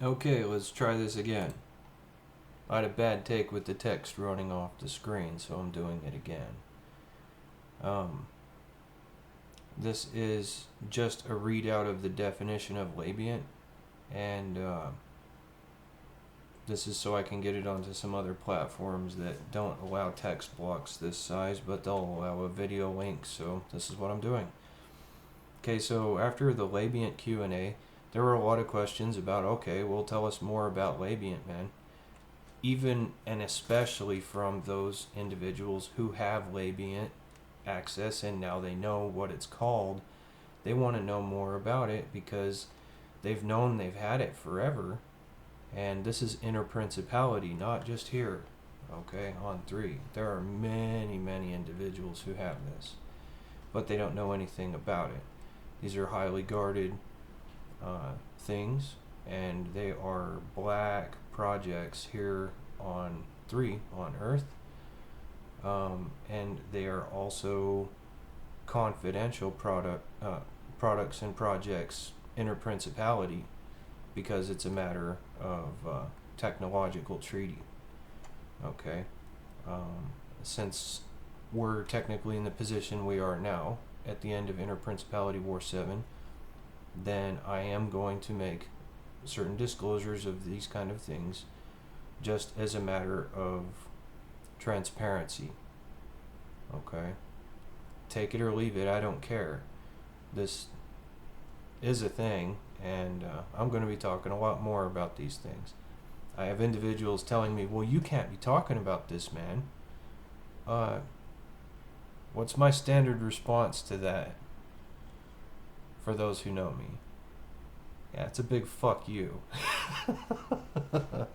Okay, let's try this again. I had a bad take with the text running off the screen, so I'm doing it again. This is just a readout of the definition of labient, and this is so I can get it onto some other platforms that don't allow text blocks this size, but they'll allow a video link, so this is what I'm doing. Okay, so after the Labient Q&A, there were a lot of questions about, okay, well, tell us more about Labient, man. Even and especially from those individuals who have Labient access and now they know what it's called, they want to know more about it because they've known they've had it forever. And this is interprincipality, not just here, okay, on 3. There are many, many individuals who have this, but they don't know anything about it. These are highly guarded things, and they are black projects here on 3, on Earth, and they are also confidential products and projects interprincipality because it's a matter of technological treaty. Okay, since we're technically in the position we are now at the end of Interprincipality War 7, then I am going to make certain disclosures of these kind of things just as a matter of transparency. Okay? Take it or leave it, I don't care. This is a thing, and I'm going to be talking a lot more about these things. I have individuals telling me, well, you can't be talking about this, man. What's my standard response to that? For those who know me, yeah, it's a big fuck you. I'm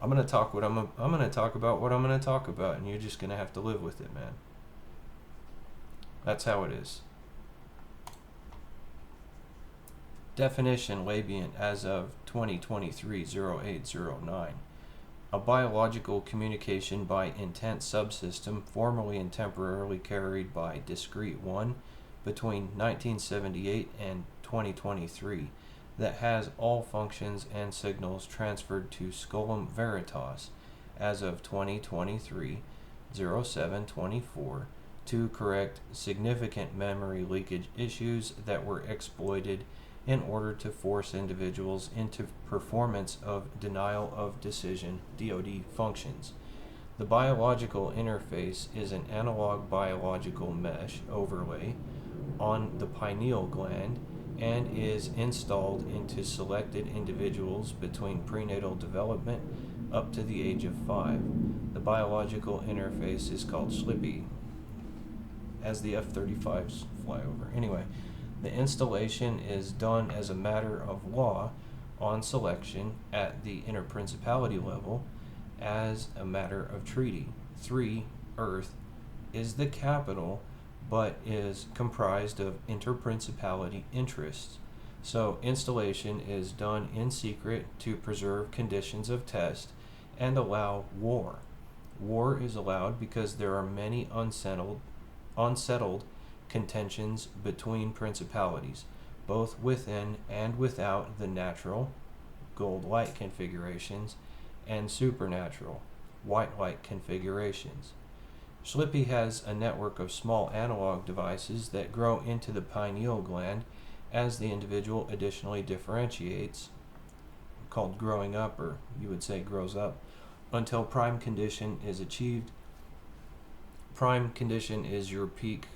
gonna talk about what I'm gonna talk about, and you're just gonna have to live with it, man. That's how it is. Definition: Labient as of 2023-0809. A biological communication by intent subsystem formally and temporarily carried by Discrete 1 between 1978 and 2023 that has all functions and signals transferred to Scolum Veritas as of 2023-0724 to correct significant memory leakage issues that were exploited in order to force individuals into performance of denial of decision (DoD) functions. The biological interface is an analog biological mesh overlay on the pineal gland and is installed into selected individuals between prenatal development up to the age of 5. The biological interface is called SLIPI, as the F-35s fly over. Anyway, the installation is done as a matter of law on selection at the interprincipality level as a matter of treaty. 3. Earth is the capital but is comprised of interprincipality interests. So installation is done in secret to preserve conditions of test and allow war. War is allowed because there are many unsettled contentions between principalities, both within and without the natural, gold light configurations, and supernatural, white light configurations. SLIPI has a network of small analog devices that grow into the pineal gland as the individual additionally differentiates, called growing up, or you would say grows up, until prime condition is achieved. Prime condition is your peak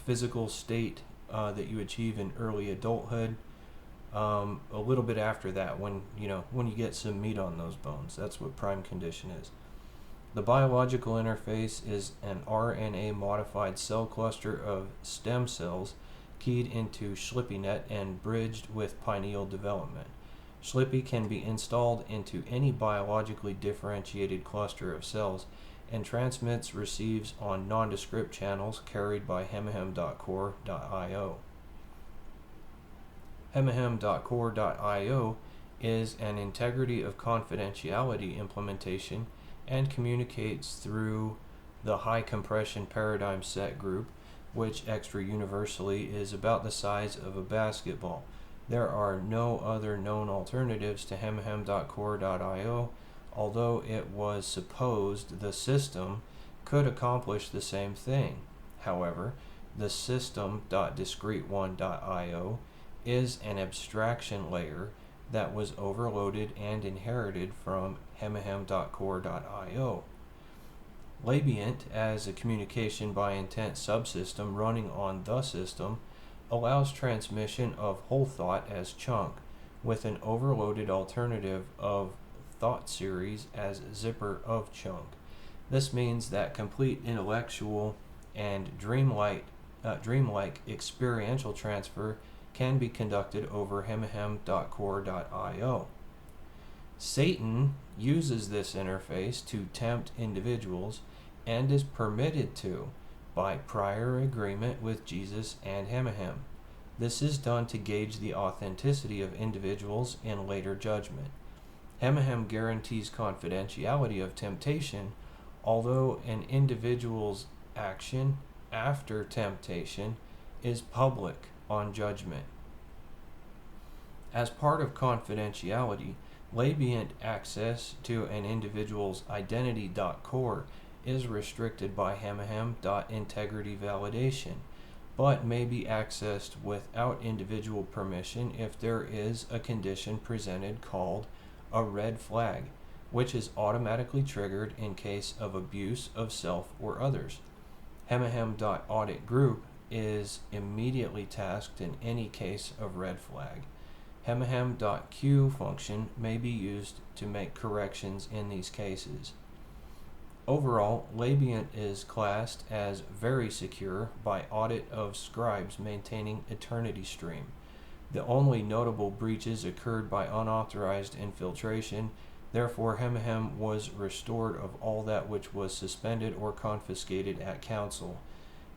physical state that you achieve in early adulthood. A little bit after that, when you get some meat on those bones, that's what prime condition is. The biological interface is an RNA modified cell cluster of stem cells keyed into SLIPInet and bridged with pineal development. SLIPI can be installed into any biologically differentiated cluster of cells and transmits receives on nondescript channels carried by HemiHem.core.io. HemiHem.core.io is an integrity of confidentiality implementation and communicates through the high compression paradigm set group, which extra universally is about the size of a basketball. There are no other known alternatives to HemiHem.core.io, although it was supposed the system could accomplish the same thing. However, the system.discrete1.io is an abstraction layer that was overloaded and inherited from HemiHem.core.io. Labient, as a communication by intent subsystem running on the system, allows transmission of whole thought as chunk, with an overloaded alternative of thought series as zipper of chunk. This means that complete intellectual and dreamlike experiential transfer can be conducted over HemiHem.core.io. Satan uses this interface to tempt individuals and is permitted to by prior agreement with Jesus and HemiHem. This is done to gauge the authenticity of individuals in later judgment. HemiHem guarantees confidentiality of temptation, although an individual's action after temptation is public on judgment. As part of confidentiality, Labient access to an individual's identity.core is restricted by HemiHem.integrity validation, but may be accessed without individual permission if there is a condition presented called a red flag, which is automatically triggered in case of abuse of self or others. HemiHem.auditGroup is immediately tasked in any case of red flag. HemiHem.queue function may be used to make corrections in these cases. Overall, Labient is classed as very secure by audit of scribes maintaining Eternity Stream. The only notable breaches occurred by unauthorized infiltration. Therefore, HemiHem was restored of all that which was suspended or confiscated at council.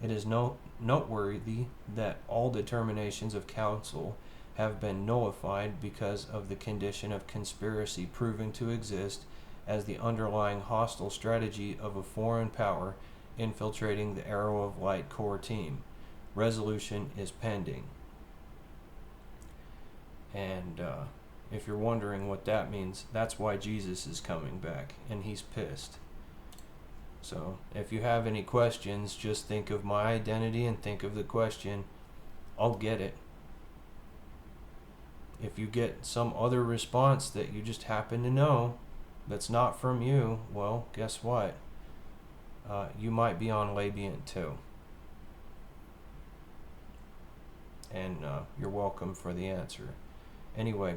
It is noteworthy that all determinations of council have been nullified because of the condition of conspiracy proven to exist as the underlying hostile strategy of a foreign power infiltrating the Arrow of Light core team. Resolution is pending. And if you're wondering what that means, that's why Jesus is coming back, and he's pissed. So if you have any questions, just think of my identity and think of the question. I'll get it. If you get some other response that you just happen to know that's not from you, well, guess what? You might be on Labient too. And you're welcome for the answer. Anyway,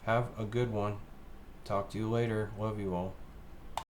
have a good one. Talk to you later. Love you all.